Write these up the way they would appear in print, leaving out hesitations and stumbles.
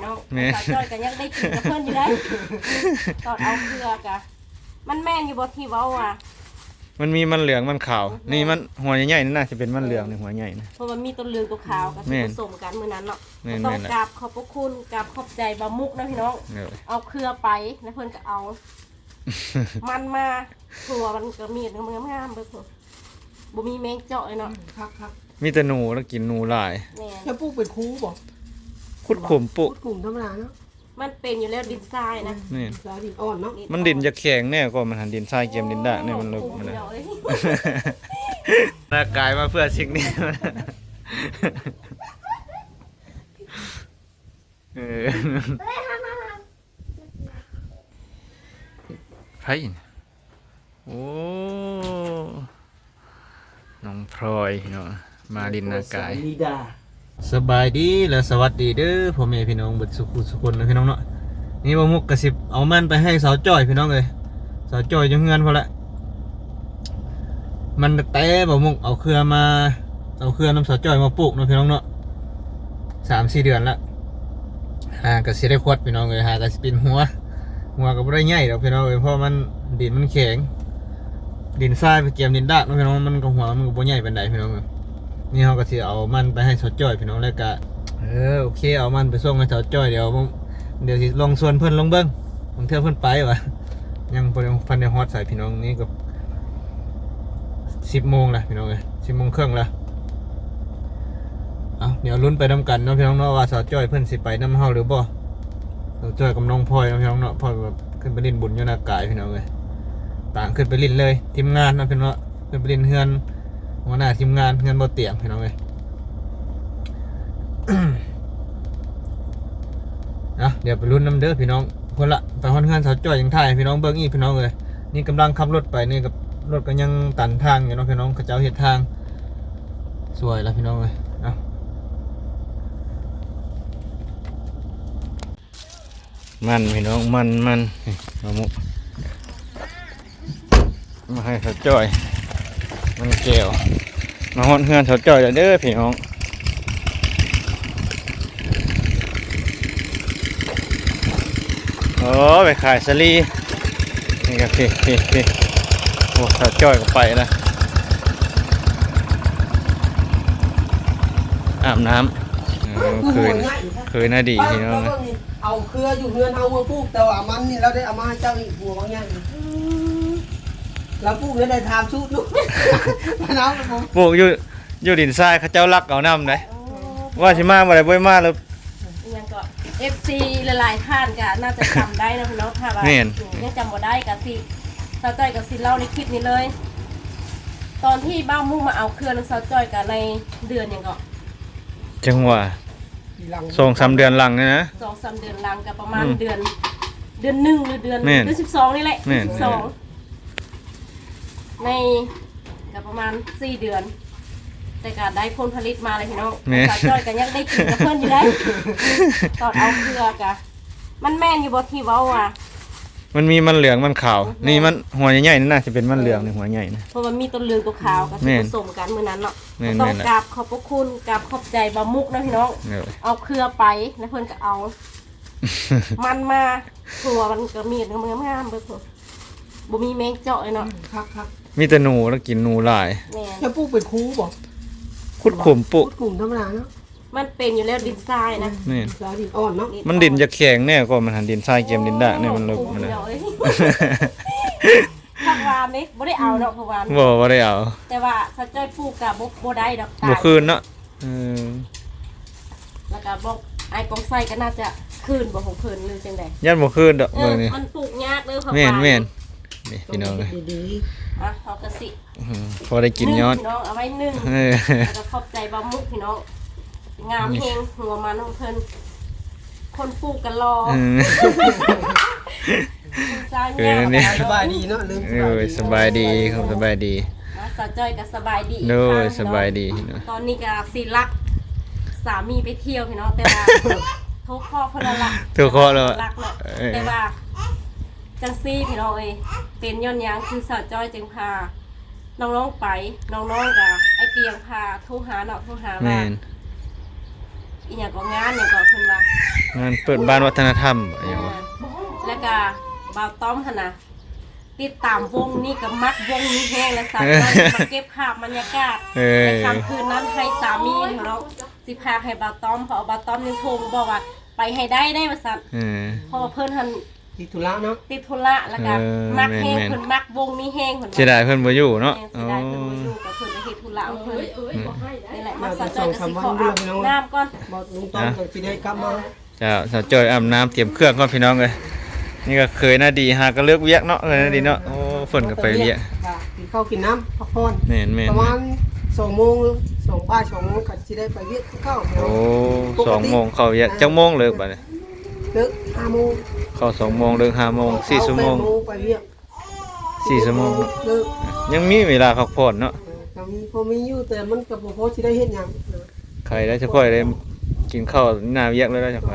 น้องสาวจ้อยกันยังได้กินกับเพื่อนอยู่ได้ตอนเอาเกลือกะมันแม่นอยู่บ่ที่เว้าอ่ะมันมีมันเหลืองมันขาวนี่มันหัวใหญ่ๆนี่น่าจะเป็นมันเหลืองในหัวใหญ่นะเพราะมันมีตัวเหลืองตัวขาวกับผสมกันมื้อนั้นเนาะต้องกราบขอบพระคุณกราบขอบใจบ่มุกนะพี่น้องเอาเกลือไปแล้วเพิ่นก็เอามันมาหัวมันก็มีดงามๆเบิ่งบ่มีแมงเจาะเลยเนาะครับมีแต่หนูแล้วกินหนูหลายแล้วปลูกเป็นคูบ่ขุดขุมปุขุดขุมธรรมดาเนาะมันเป็นอยู่แล้วดินทรายนะนี่ทรายดินอ่อนเนาะมันดินจะแข็งแน่กว่ามันหันดินทรายเกมดินด่างเนี่ยมันลึกมันเลยร่างกายมาเพื่อสิ่งนี้ไพ่โอ้น้องพลอยเนาะมาดินนากายสบายดีและสวัสดีเด้อพ่อแม่พี่น้องเบิดสุขุสุคนนะพี่น้องเนาะนี่บ่มุกกระสิบเอามันไปให้สาวจ้อยพี่น้องเลยสาวจ้อยอยู่เฮือนพอละมันแต่บ่มุกเอาเครือมาเอาเครือน้ำสาวจ้อยมาปลูกเนาะพี่น้องเนาะ3-4 เดือนละก็สิได้ขวดพี่น้องเลยก็สิเป็นหัวก็บ่ได้ใหญ่ดอกพี่น้องเลยเพราะมันดินมันแข็งดินทรายไปเกี่ยมดินดากเนาะพี่น้องมันก็หัวมันก็บ่ใหญ่ปานใดพี่น้องนี่เขาก็สิเอามันไปให้สาวจ้อยพี่น้องแล้วก็โอเคเอามันไปส่งให้สาวจ้อยเดี๋ยวสิลองส่วนเพิ่นลงเบิ่งบางเทื่อเพิ่นไปวะยังพันในฮอตใส่พี่น้องนี่ก็10 โมงละพี่น้องเลย10 โมงครึ่งละเดี๋ยวลุ้นไปนำกันเนาะพี่น้องเนาะว่าสาวจ้อยเพิ่นสิไปนำเฮาหรือบ่สาวจ้อยกับน้องพลอยเนาะพี่น้องเนาะพลอยแบบขึ้นไปเล่นบุญอยู่หน้ากายพี่น้องเลยต่างขึ้นไปเล่นเลยทีมงานเนาะพี่น้องเนาะขึ้นไปเล่นเฮือนหัวหน้าทีมงานเฮือนบ่เตียงพี่น้องเลยเดี๋ยวไปลุ้นน้ำเด้อพี่น้องคนละไปห้องงานสาวจ้อยยังถ่ายพี่น้องเบิ้งอีพี่น้องเลยนี่กำลังขับรถไปนี่กับรถก็ยังตันทางอยู่น้องพี่น้องเขาเจ้าเห็ดทางสวยแล้วพี่น้องเลยมันพี่น้องมันเอามุกมาให้สาวจ้อยมันเกลียวมาห้องงานสาวจ้อยเด้อพี่น้องโอ้ไปขายสลีนี่ครับพี่โอ้สาวจ้อยก็ไปนะอาบน้ำเคยน่าดีพี่น้องนะเอาเครืออยู่เฮือนเฮามาปลูกแต่ว่ามันนี่เราได้เอามาให้เจ้าอีกบัวบางอย่างเราปลูกได้ทำชุดลูกปลูกอยู่ดินทรายเขาเจ้ารักเอาน้ำเลยว่าสิมาบ่ได้บ่มาแล้วยังก็ FC หลายๆท่านก็น่าจะจำได้นะพี่น้องถ้าว่ายังจำบ่ได้ก็สิสาวจ้อยก็สิเล่าในคลิปนี้เลยตอนที่บ้ามุ่งมาเอาเครือน้ำสาวจ้อยกับในเดือนยังก็จังหวะ2-3 เดือนหลังเนี่ยนะ2-3 เดือนหลังกับประมาณเดือน1หรือเดือน12นี่แหละ12ในกับประมาณ4 เดือนแต่ก็ได้ผลผลิตมาเลยพี่น้องสาวจ้อยกันยังได้กินกับเพื่อนอยู่ได้ตอนเอาเกลือกะมันแม่นอยู่บ่ที่เว้าอ่ะมันมีมันเหลืองมันขาวนี่มันหัวใหญ่ๆนี่น่าจะเป็นมันเหลืองในหัวใหญ่นะเพราะมันมีตัวเหลืองตัวขาวกับผสมกันมื้อนั้นเนาะต้องกราบขอบพระคุณกราบขอบใจบ่มุกนะพี่น้องเอาเกลือไปแล้วเพิ่นก็เอามันมาหัวมันก็มีดงามๆเบิ่งบ่มีแมงเจาะเลยเนาะครับมีแต่หนูแล้วกินหนูหลายแล้วปลูกเป็นคูบ่ขุดขุมปุขุดขุมธรรมดาเนาะมันเป็นอยู่แล้วดินทรายนะทรายดินอ่อนเนาะมันดินจะแข็งแน่กว่ามันหันดินทรายเกมดินด่างเนี่ยมันลึกมันเลยผักหวานนี่บ่ได้เอาดอกผักหวานบ่ได้เอาแต่ว่าสะจ้อยปลูกกับบ่ได้ดอกบ่คืนเนาะแล้วก็บอกไอ้กองไส้ก็น่าจะคืนบ่ของเพิ่นหรือจังได๋ยันบ่คืนดอกมื้อนี้มันปลูกยากเด้อผักหวานแม่นนี่พี่น้องเลยเฮาก็สิพอได้กินยอดพี่น้องเอาไว้1แล้วก็ขอบใจบ่มุกพี่น้องงามเฮงหัวมันของเพิ่นคนปลูกกันรอสบายดีเนาะลืมสบายดีครับสบายดีสาวจ้อยก็สบายดีสบายดีตอนนี้ก็สิรักสามีไปเที่ยวพี่น้องแต่ว่าทุกข้อคนละรักรักเนาะแต่ว่าจังซี่พี่น้องเอ้ยเป็นย้อนยังคือสาวจ้อยจึงพาน้องๆไปน้องๆกับไอ้เปียงพาโทรหาเนาะโทรหาว่า อีหยังก็งานเนี่ยก็เพิ่นว่าง านเปิดบ้านวัฒนธรรมอะไรอย่างเงี้ย แล้วก็บ่าวต้อมหั่นน่ะติดตามวงนี้ก็มักวงนี้แฮงและสั่นมาเก็บภาพบรรยากาศในค่ำคืนนั้นให้สามีเนาะสิพาให้บ่าวต้อมเพราะบ่าวต้อมยังโทรมาบอกว่าไปให้ได้ว่าซั่นเพราะว่าเพิ่นหั่น ติดธุระเนาะ ติดธุระแล้วก็มักแฮงเพิ่นมักวงนี้แฮงเพิ่น เสียดายเพิ่นบ่อยู่เนาะ เสียดายเพิ่นบ่อยู่กับเพิ่นไปเฮ็ดธุระของเพิ่นนี่แหละมาสั่น สองสามวันด้วยพี่น้อง น้ำก่อน บอกลุงต้อมก็สิได้กลับมา จ้าสาวจอยอาบน้ำเตรียมเครื่องก่อนพี่น้องเลยนี่ก็เคยน่าดีหาก็เลิกเวียกเนาะเคยน่าดีเนาะโอ้ฝนก็ไปเวียก กินข้าวกินน้ำพักผ่อน แม่น ประมาณ2 โมง2 บ่าย 2 โมงก็สิได้ไปเวียกข้าว โอ้2 โมงเข้าเวียกจังโมงเลิกบัดนี้ เลิก5 โมง เข้า2 โมงเลิก5 โมง4 ชั่วโมง ไปเวียก 4 ชั่วโมง เลิก ยังมีเวลาพักผ่อนเนาะ ก็มีพอมีอยู่แต่มันก็บ่พอสิได้เฮ็ดหยัง ใครได้เฉพาะได้กินข้าวหน้าเวียกเลยได้เฉพาะ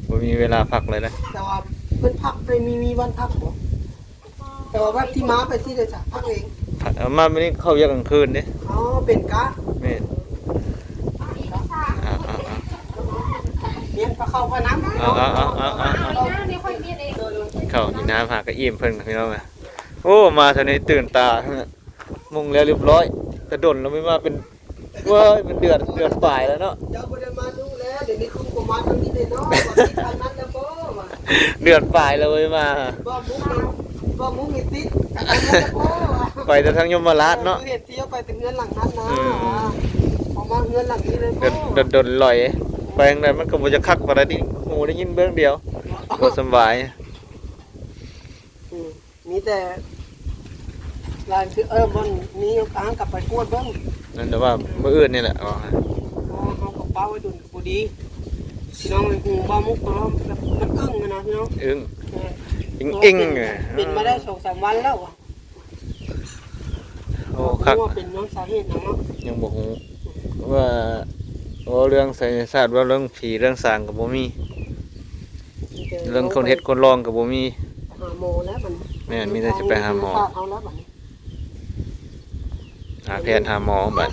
บ่มีเวลาพักเลยนะ แต่ว่าเพิ่นพักไปมีวันพักบ่แต่ว่าวันที่มาไปที่ได้จะพักเอง เอามามื้อนี้เข้าเวียกกลางคืนเด้ อ๋อเป็นกะ แม่นเอา เรียนพาเข้าพาน้ำ เข้านี่น้ำหากระอิ่มเพิ่นพี่น้องอ่ะโอ้มาเท่านี้ตื่นตามุงแล้วเรียบร้อยกระดนแล้วไม่มาเป็นว่ามันเดือดปลายแล้วเนาะ เจ้าบ่ได้มาดูแลเดี๋ยวนี้คุณก็มาทางนี้เลยเนาะว่าที่ทางนั้นแล้วบ่ว่า เดือดปลายแล้วไม่มา บ่มุกนี่ติดทางนั้นแล้วบ่ว่า ไปแต่ทางยมราชเนาะ เฮ็ดเที่ยวไปถึงเงินหลังนั้นนะพอมาเงินหลังนี้เลยบ่ ดนลอยไปทางใดมันก็บ่จะคักปานใดนี่หูได้ยินเบื้องเดียวบ่สบาย มีแต่ลายคือมันมีทางกลับไปกวดเบิ่ง นั่นแต่ว่ามื้ออื่นนี่แหละอ๋อ เอากระเป๋าไว้ดุนกับบ่ดีพี่น้องหูบ่มุกเนาะมันอึ้งนะพี่น้อง อึ้งอิง เป็นมาได้2-3 วันแล้วอ่ะ โอ้คัก ว่าเป็นน้องสาเหตุหยังเนาะ ยังบ่ฮู้ว่าเรื่องไสยศาสตร์ว่าเรื่องผีเรื่องสางก็บ่มีเรื่องคนเฮ็ดคนร้องก็บ่มี หาหมอแล้วมัน แม่นมีแต่สิไปหาหมอ เอาแล้วบัดนี้ หาแพทย์หาหมอบัด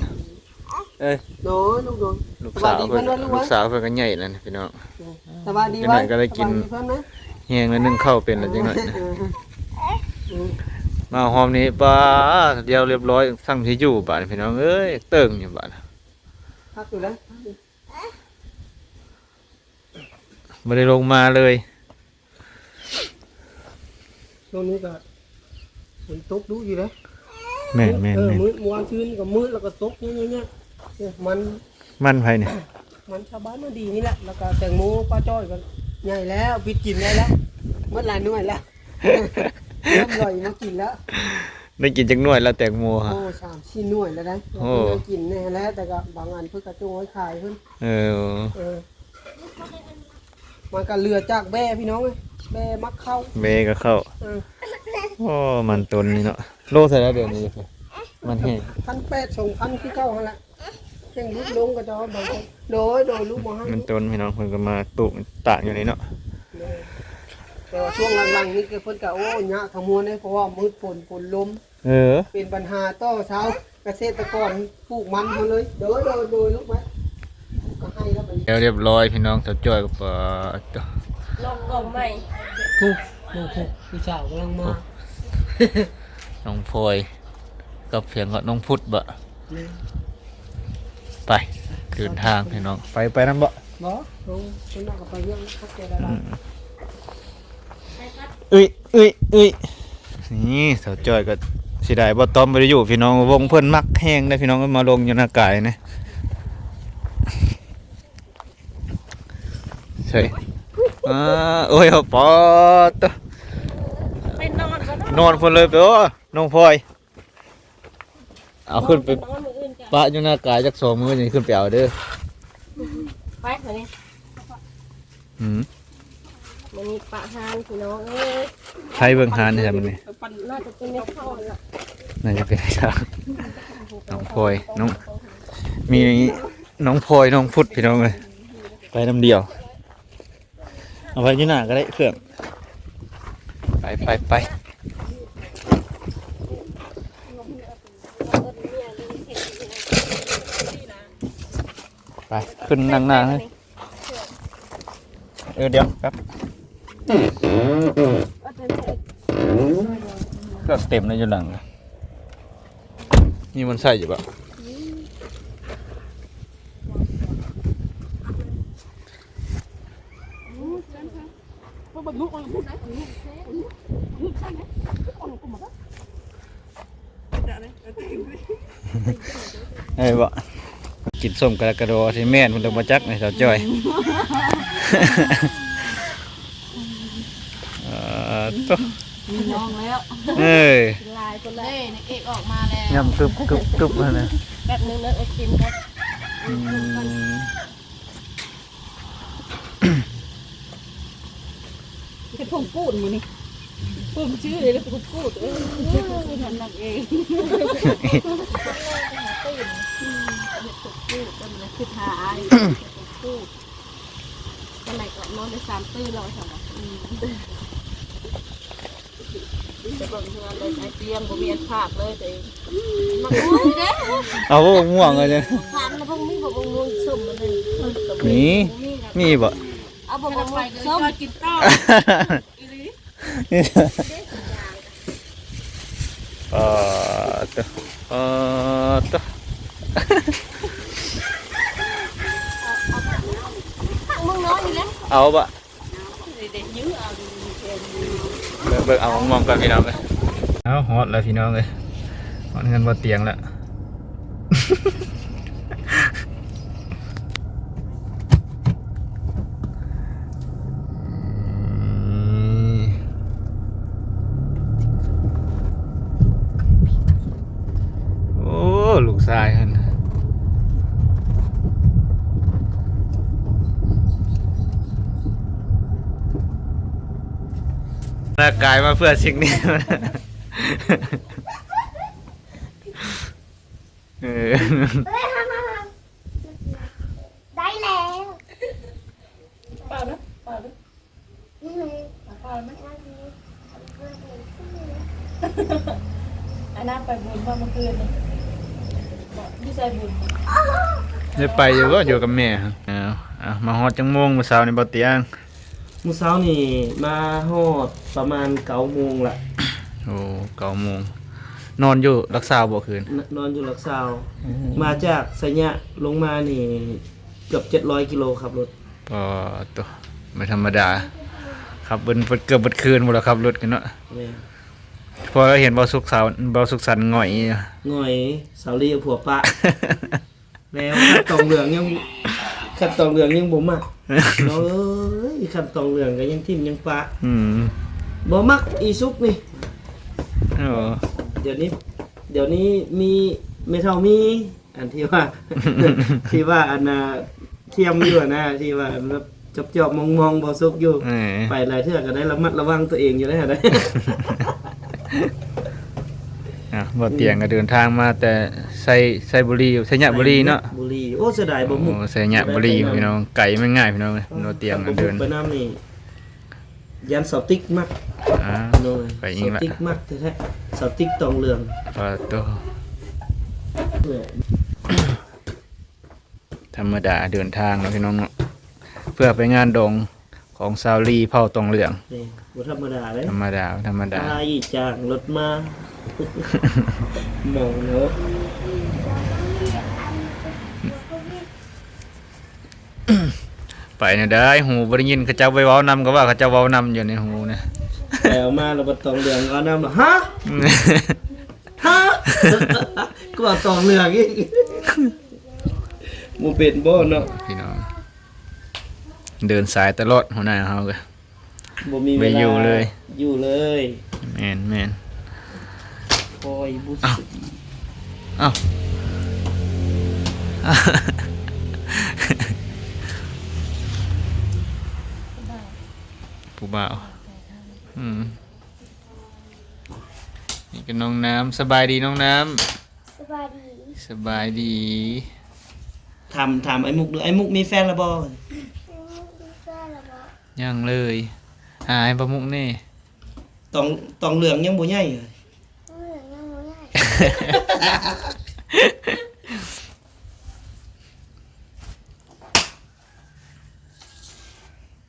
เอ้ย โดยลูกโดย ลูกสาวเพิ่นก็ใหญ่แล้วนี่พี่น้อง สบายดี จังหน่อยก็ได้กิน เพิ่นนะ แฮงแล้วนึ่งข้าวเป็นแล้วจังหน่อยนะมาหอมนี้ป้าเดียวเรียบร้อยสั่งที่อยู่บาดพี่น้องเอ้ยเติ่งอยู่บาด พักอยู่แล้ว บ่ได้ลงมาเลย ช่วงนี้ก็ฝนตกดุอยู่แล้ว แม่น มื้อวานคืนก็มืดแล้วก็ตกเนี่ยมันไผนี่ มันชาวบ้านมาดีนี่แหละแล้วก็แตงโมป้าจ้อยก็ใหญ่แล้วปิดกินได้แล้วเมื่อหลายหน่วยแล้วเริ่มลอยมากินแล้ว ได้กินจักหน่วยแล้วแตงโมฮะ โอ้3-4 หน่วยแล้วได้กินแน่แล้วแต่ก็บางอันเพิ่นก็จงไว้ขายเพิ่น เออ มันก็เรือจากแบ่พี่น้องเอ้ยแบ่มักเข้า เมก็เข้าโอ้มันตนนี่เนาะโลเท่าไหร่เดี๋ยวนี้มันแห้ง 1,800-2,000คือเก่าหั่นแหละเพ่งลุกลงก็จะบางคนโดยลุกมาให้ มันตนพี่น้องเพิ่นก็มาปลูกตากอยู่นี่เนาะ แต่ว่าช่วงหลังๆนี่ก็เพิ่นก็โอ้ยะทั้งมวลเลยเพราะว่ามืดฝนลม เออ เป็นปัญหาต่อชาวเกษตรกรปลูกมันหมดเลยโดยลูกไหมก็ให้แล้วบัดนี้ แล้วเรียบร้อยพี่น้องตาจ้อยก็ปะ ลงกล่องใหม่ ถูกพี่สาวกำลังมา น้องพลอยกับเพียงก็น้องพุทธบะไปเดินทางพี่น้องไปนำบ่ บ่ลงคนน่ะก็ไปเรื่องเขาเจอได้ เอ้ยนี่สาวจ้อยก็สิได้บ่ต้อมบ่ได้อยู่พี่น้องวงเพิ่นมักแห้งได้พี่น้องก็มาลงอยู่หน้ากายนะใช่โอ้ยปอต ไปนอนก็ นอนพุ่นเลยไปโอ้น้องพลอยเอาขึ้นไป นอนมื้ออื่นกัน ปะอยู่หน้ากายจัก2มื้อนี่ขึ้นไปเอาเด้อ ไปเถอะนี่ มันมีปะหานพี่น้องเอ้ย ใครเบิ่งหานนี่แหละมันนี่ น่าจะเป็นเม็ดข้าวละ น่าจะเป็นทางน้องพลอยมีน้องพลอยน้องพุทธพี่น้องเลยไปน้ำเดียวเอาไว้ที่หน้าก็ได้เครื่องไปขึ้นนั่งหน้าเลย เดี๋ยวครับเครื่องเต็มเลยอยู่หลังนี่มันใส่อยู่ปะเอ้ยบ่กินส้มกระโดดที่แม่นมันต้องมาจักในสาวจ้อยตุ๊ มีน้องแล้ว เอ้ย ลายคนละ เล่นเอกออกมาแล้ว ยำกรึบกรึบกรึบเลยนะ แป๊บนึงนะไอ้กินครับ เป็นผมพูดอยู่นี่ผมชื่อเลยแล้วผมพูดเป็นทำนักเองพูดกันเลยคือถ่ายพูดกันไหนก่อนนอนใน3 ตื่นเราใช่ไหมจะบอกงานเลยไอเตียงผมมีอันภาคเลยตัวเองมาอุ้ยเด้ เอาพวกม่วงเลยเนี่ย ทานแล้วพวกนี้บอกว่างูส้มมันเลย มีบ่ เอาบอกว่างูส้มกินต้อ ตัวตัว มึงน้อยอยู่แล้ว เอาบ่ เด็กยื้อเอา เบิกเอามองกันพี่น้องเลยเอาฮอตแล้วพี่น้องเลยฮอตเงินบ่เตียงแล้วโอ้ลูกชายฮันร่างกายมาเพื่อสิ่งนี้ ได้แล้ว เปล่านะเปล่านะ อืม เปล่านะ วันนี้ อันนั้นไปบุญเมื่อคืนนี่ไม่ใช่บุญ ได้ไปอยู่ก็อยู่กับแม่ครับเอามาฮอดจังโมงมื้อเช้านี่บ่เตียง มื้อเช้านี่มาฮอดประมาณ9 โมงละ โอ้9 โมงนอนอยู่รักษาบ่คืน นอนอยู่หลักซาวมาจากไสยะลงมานี่เกือบ700 กิโลครับรถ ก็ตัวไม่ธรรมดาครับเกือบเบิดคืนหมดแล้วครับรถกันเนาะ แม่ พอเราเห็นเบาสุขสันต์หง่อย ง่อยสาวลีกับผัวปะ แล้วขัดตองเหลืองยังบ่มักเนาะเอ้ยขัดตองเหลืองก็ยังทิ่มยังปะ อืม บ่มักอีซุกนี่ โอ้ เดี๋ยวนี้มีไม่เท่ามีอันที่ว่า ที่ว่าอันน่ะเทียมอยู่อะนะที่ว่าแบบจอบๆมองๆบ่ซุกอยู่ เออ ไปหลายเทื่อก็ได้ระมัดระวังตัวเองอยู่แล้วได้ บ่เตียงก็เดินทางมาแต่ไซบุรีไซญะบุรีเนาะ บุรีโอ้เสียดายบ่มุก โอ้ไซญะบุรีพี่น้องไก่ไม่ง่ายพี่น้องบ่เตียงก็เดิน ไปน้ำนี่ยันเสาติ๊กมัก อ่า โน่ย ไปยิงละ เสาติ๊กมักแท้ๆเสาติ๊กตองเหลือง พอตัวธรรมดาเดินทางเนาะพี่น้องเนาะเพื่อไปงานดองของซาวลีเผาตองเหลือง นี่บ่ธรรมดาเลย ธรรมดา ตายจ้างรถมา มองเนาะ ไปเนี่ยได้หูบ่ได้ยินเขาเจ้าไปเว้านำก็ว่าเขาเจ้าเว้านำอยู่ในหูเนี่ย แล้วมาแล้วบ่ตองเหลืองก็นำฮะฮะ ก็ว่าตองเหลืองอีกบ่เป็นบ่เนาะ พี่น้องเดินสายตลอดหัวหน้าเฮาก็ บ่มีเว ไม่ ลา อยู่เลย อยู่เลย แม่น คอยบุษ เอ้าผู้บ่าวนี่ก็น้องน้ำสบายดีน้องน้ สบายดี ำสบายดี ถามไอ้มุกดูไอ้มุกมีแฟนแล้วบ่ มีแฟนแล้วบ่ ยังเลยหายประมุกนี่ ตองเหลืองยังบ่ใหญ่เลย เหมือนยังบ่ใหญ่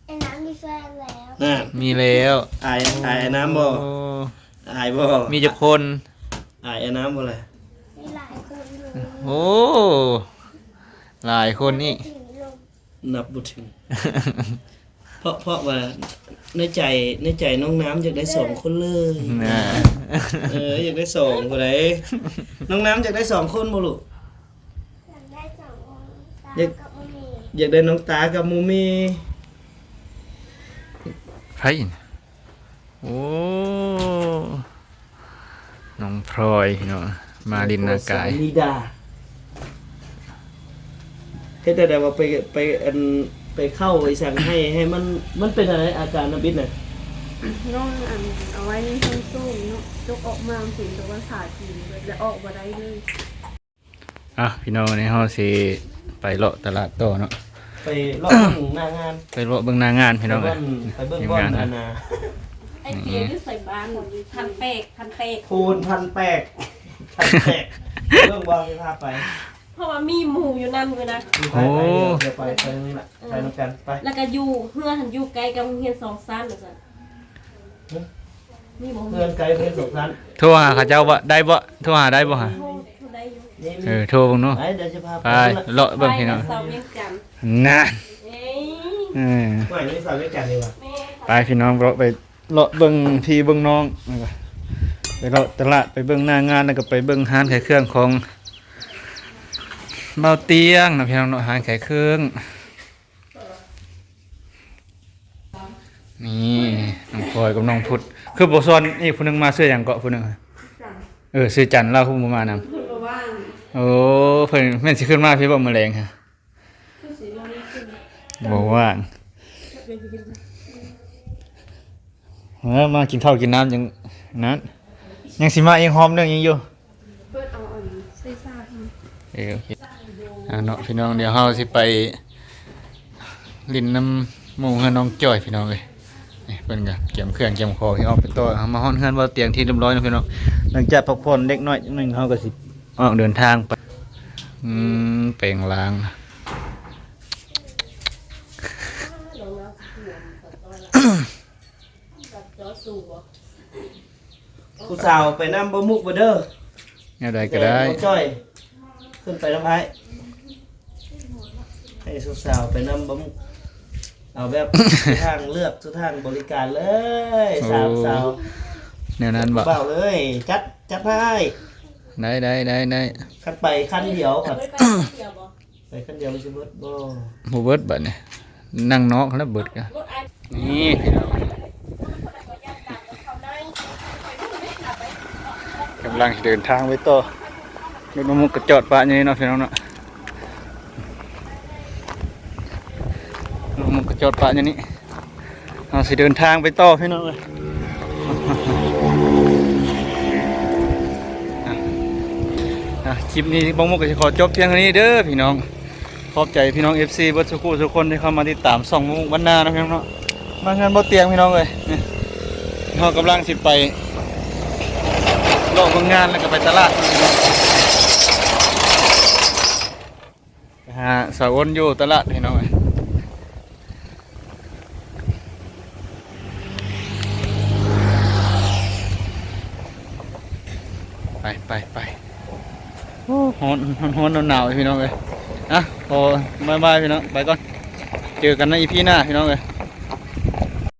ไอ้น้ำมี แล้ว น่ะ มีแล้ว อายน้ำบ่ โอ้ อายบ่ มีจะคน อายน้ำบ่เลย มีหลายคนอยู่ โอ้หลายคนนี่ ถึงลม นับบ่ถึง เพราะว่าในใจน้องน้ำอยากได้สองคนเลย น่ะ อยากได้สองบ่ได้น้องน้ำอยากได้สองคนบ่ลูก อยากได้สองคนตา อยาก กับมะมี อยากได้น้องตากับมูมี ไพ่โอ้น้องพลอยเนาะมาดินนากาย นิดาเฮ็ดได้ว่าไปอันไปเข้าไปสั่งให้มันเป็นอะไรอาการนะบิ๊ดน่ะ น้องอันเอาไว้ในห้องส้มเนาะยกออกมาถึงแต่ว่าสาดกินแล้วออกมาได้เลย อ่ะพี่น้องในห้องสิไปเลาะตลาดโตเนาะ ไปรอบหมู่หน้างาน ไปเลาะเบิ่งหน้างานพี่น้อง ไป เอ้ย เบิ่งบ่อนอันน่ะ ไอเตียที่ใส่บ้านพันเปก พูนพันแปกพันแปกเบิ่งบ่สิพาไป เพราะว่ามีหมูอยู่นั่นเลยนะ ไปเดี๋ยวไปนี่ล่ะไปนำกันไป แล้วก็อยู่เพื่อนหันอยู่ไกลกับโรงเรียนสองสั้นเลยจ้ะมีหมู เพื่อนไกลเพื่อนสองชั้น โทรหาเขาเจ้าบ่ได้บ่โทรหาได้บ่ฮะ โทษได้อยู่ นี่ โทรเบิ่งเนาะ ไปเดี๋ยวจะพา ไปเลาะเบิ่งพี่น้อง เสาเวียงจันทร์ นั่น เอ้ย ไม่นี่สาวด้วยกันดีกว่า แม่ ไปพี่น้องเลาะไปเลาะเบิ่งพี่เบิ่งน้องแล้วก็ไปเลาะตลาดไปเบิ่งหน้างานแล้วก็ไปเบิ่งร้านขายเครื่องของเบาเตียงนะพี่น้องเนาะร้านขายเครื่องนี่น้องพลอยกับน้องพุทธคือบ่ซ้อนนี่ผู้หนึงมาซื้อหยังเกาะผู้หนึงซื้อจันทร์เราคือบ่มานำ คุณมาว่าง โอ้เพิ่นแม่นสิขึ้นมาพี่บ่มื้อแลงฮะ คือสีเราไม่ขึ้น บ่ว่างมากินข้าวกินน้ำจังนั้นยังสิมายังหอมเรื่องยังอยู่ เปิดเอาอันใส่ซ่าท โอเคเนาะพี่น้องเดี๋ยวเฮาสิไปลิ้นน้ำหมู่เฮือนน้องจ้อยพี่น้องเอ้ยนี่เพิ่นก็เก็บเครื่องเก็บของที่ออกไปต่อเอามาฮ้อนเฮือนบ่เตียงที่เรียบร้อยเนาะพี่น้องหลังจากพักผ่อนเล็กน้อยจังหนึงเฮาก็สิออกเดินทางไปเปล่งลาง ผู้สาวไปนำบ่มุกบ่เด้อ แนวใดก็ได้ น้องจ้อยขึ้นไปน้ำไอ้ให้สาวๆไปนำบ่มุกเอาแบบทุกทางเลือกทุกทางบริการเลยสาว แนวนั้นบ่ เบาเลย จัดให้ ได้ คันไปคันเดียวครับ ไม่ไปเที่ยวบ่ ไปคันเดียวมันสิเบิดบ่ บ่เบิดบัดนี้นั่งนอกแล้วเบิดกะ รถไอ้ นี่พี่น้องกำลังเดินทางไปต่อรถมุกกระจอดปะอย่างนี้เนาะพี่น้องเนาะรถมุกกระจอดปะอย่างนี้เราสิเดินทางไปต่อพี่น้องเลยคลิปนี้บางมุกก็จะขอจบเพียงเท่านี้เด้อพี่น้องขอบใจพี่น้อง FC เบิดทุกคนที่เข้ามาติดตามส่องมุกบรรณานะพี่น้องเนาะมางานบ่เตียงพี่น้องเลยนี่เรากำลังสิไปโลกงานแล้วก็ไปตลาดไปหาสาวอ้นอยู่ตลาดพี่น้องเอ้ยไปโอ้ร้อนหนาวๆพี่น้องเลยอ่ะพอบายพี่น้องไปก่อนเจอกันในอีพีหน้าพี่น้องเลย